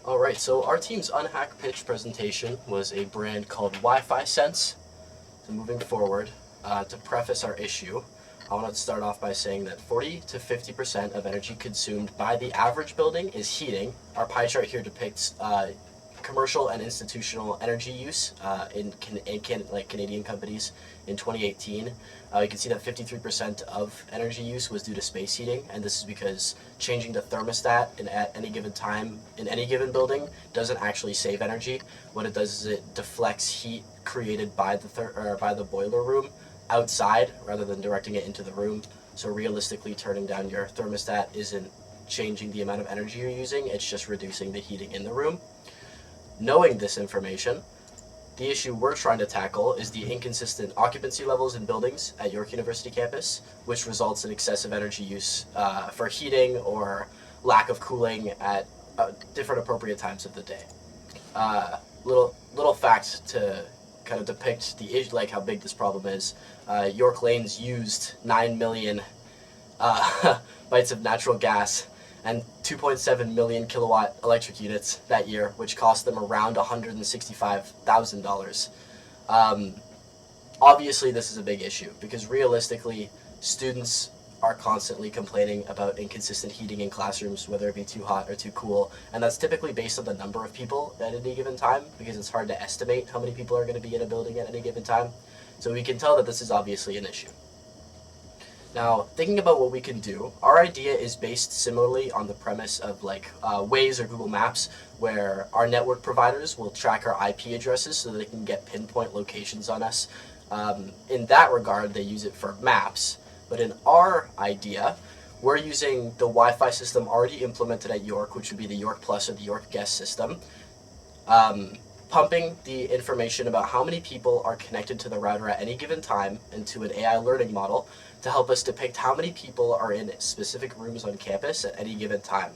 All right, so our team's UNHack Pitch presentation was a brand called Wi-Fi Sense. So moving forward, to preface our issue, I want to start off by saying that 40 to 50% of energy consumed by the average building is heating. Our pie chart here depicts commercial and institutional energy use in Canadian companies in 2018. You can see that 53% of energy use was due to space heating, and this is because changing the thermostat at any given time in any given building doesn't actually save energy. What it does is it deflects heat created by the boiler room outside rather than directing it into the room. So realistically, turning down your thermostat isn't changing the amount of energy you're using, it's just reducing the heating in the room. Knowing this information, the issue we're trying to tackle is the inconsistent occupancy levels in buildings at York University campus, which results in excessive energy use for heating or lack of cooling at different appropriate times of the day. Little fact to kind of depict the issue, like how big this problem is. York Lanes used 9 million bytes of natural gas and 2.7 million kilowatt electric units that year, which cost them around $165,000. Obviously, this is a big issue because realistically, students are constantly complaining about inconsistent heating in classrooms, whether it be too hot or too cool, and that's typically based on the number of people at any given time because it's hard to estimate how many people are going to be in a building at any given time. So we can tell that this is obviously an issue. Now, thinking about what we can do, our idea is based similarly on the premise of Waze or Google Maps, where our network providers will track our IP addresses so that they can get pinpoint locations on us. In that regard, they use it for maps. But in our idea, we're using the Wi-Fi system already implemented at York, which would be the York Plus or the York Guest system, pumping the information about how many people are connected to the router at any given time into an AI learning model to help us depict how many people are in specific rooms on campus at any given time.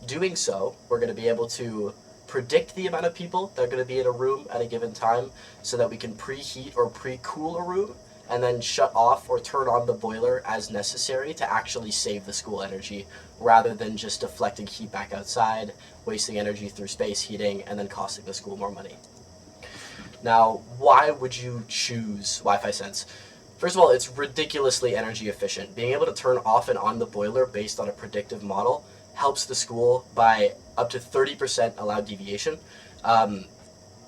Doing so, we're going to be able to predict the amount of people that are going to be in a room at a given time so that we can preheat or pre-cool a room and then shut off or turn on the boiler as necessary to actually save the school energy rather than just deflecting heat back outside, wasting energy through space heating, and then costing the school more money. Now, why would you choose Wi-Fi Sense? First of all, it's ridiculously energy efficient. Being able to turn off and on the boiler based on a predictive model helps the school by up to 30% allowed deviation.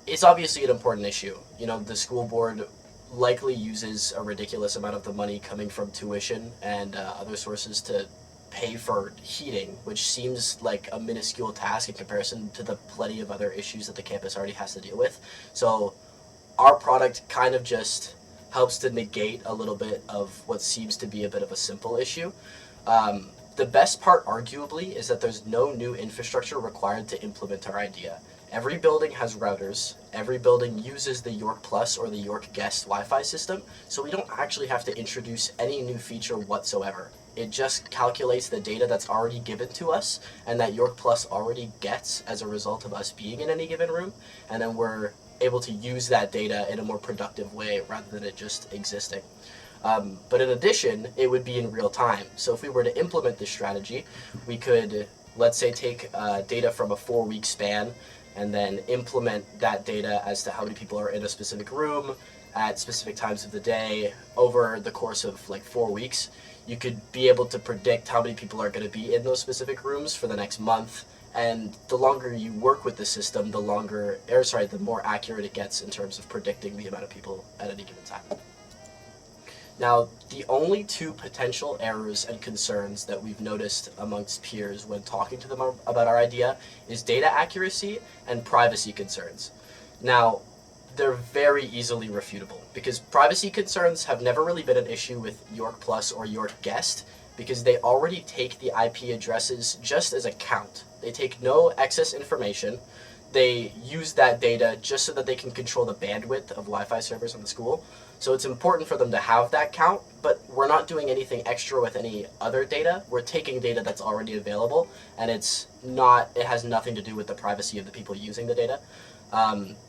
It's obviously an important issue. The school board likely uses a ridiculous amount of the money coming from tuition and other sources to pay for heating, which seems like a minuscule task in comparison to the plenty of other issues that the campus already has to deal with. So our product kind of just helps to negate a little bit of what seems to be a bit of a simple issue. The best part, arguably, is that there's no new infrastructure required to implement our idea. Every building has routers, every building uses the York Plus or the York Guest Wi-Fi system, so we don't actually have to introduce any new feature whatsoever. It just calculates the data that's already given to us and that York Plus already gets as a result of us being in any given room, and then we're able to use that data in a more productive way rather than it just existing. But in addition, it would be in real time. So if we were to implement this strategy, we could, let's say, take data from a 4-week span and then implement that data as to how many people are in a specific room at specific times of the day over the course of 4 weeks. You could be able to predict how many people are going to be in those specific rooms for the next month. And the longer you work with the system, the more accurate it gets in terms of predicting the amount of people at any given time. Now, the only two potential errors and concerns that we've noticed amongst peers when talking to them about our idea is data accuracy and privacy concerns. Now, they're very easily refutable because privacy concerns have never really been an issue with York Plus or York Guest because they already take the IP addresses just as a count. They take no excess information. They use that data just so that they can control the bandwidth of Wi-Fi servers in the school. So it's important for them to have that count, but we're not doing anything extra with any other data. We're taking data that's already available, and it has nothing to do with the privacy of the people using the data.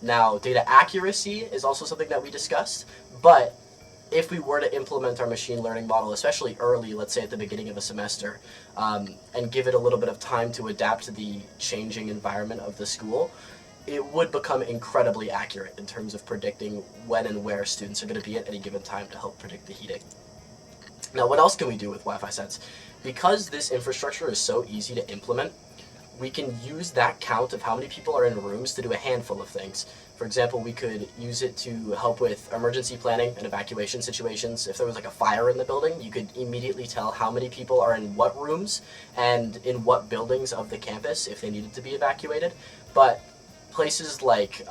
Now, data accuracy is also something that we discussed, but if we were to implement our machine learning model, especially early, let's say at the beginning of a semester, and give it a little bit of time to adapt to the changing environment of the school, it would become incredibly accurate in terms of predicting when and where students are going to be at any given time to help predict the heating. Now, what else can we do with Wi-Fi Sense? Because this infrastructure is so easy to implement, we can use that count of how many people are in rooms to do a handful of things. For example, we could use it to help with emergency planning and evacuation situations. If there was like a fire in the building, you could immediately tell how many people are in what rooms and in what buildings of the campus if they needed to be evacuated. But places like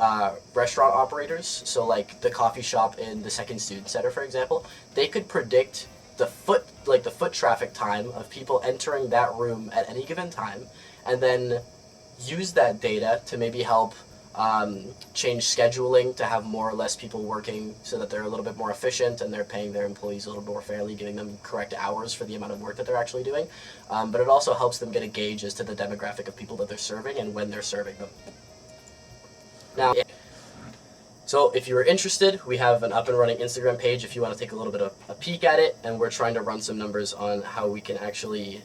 restaurant operators, so like the coffee shop in the Second Student Center, for example, they could predict the foot traffic time of people entering that room at any given time, and then use that data to maybe help change scheduling to have more or less people working so that they're a little bit more efficient and they're paying their employees a little more fairly, giving them correct hours for the amount of work that they're actually doing. But it also helps them get a gauge as to the demographic of people that they're serving and when they're serving them. Now, so if you're interested, we have an up and running Instagram page if you want to take a little bit of a peek at it, and we're trying to run some numbers on how we can actually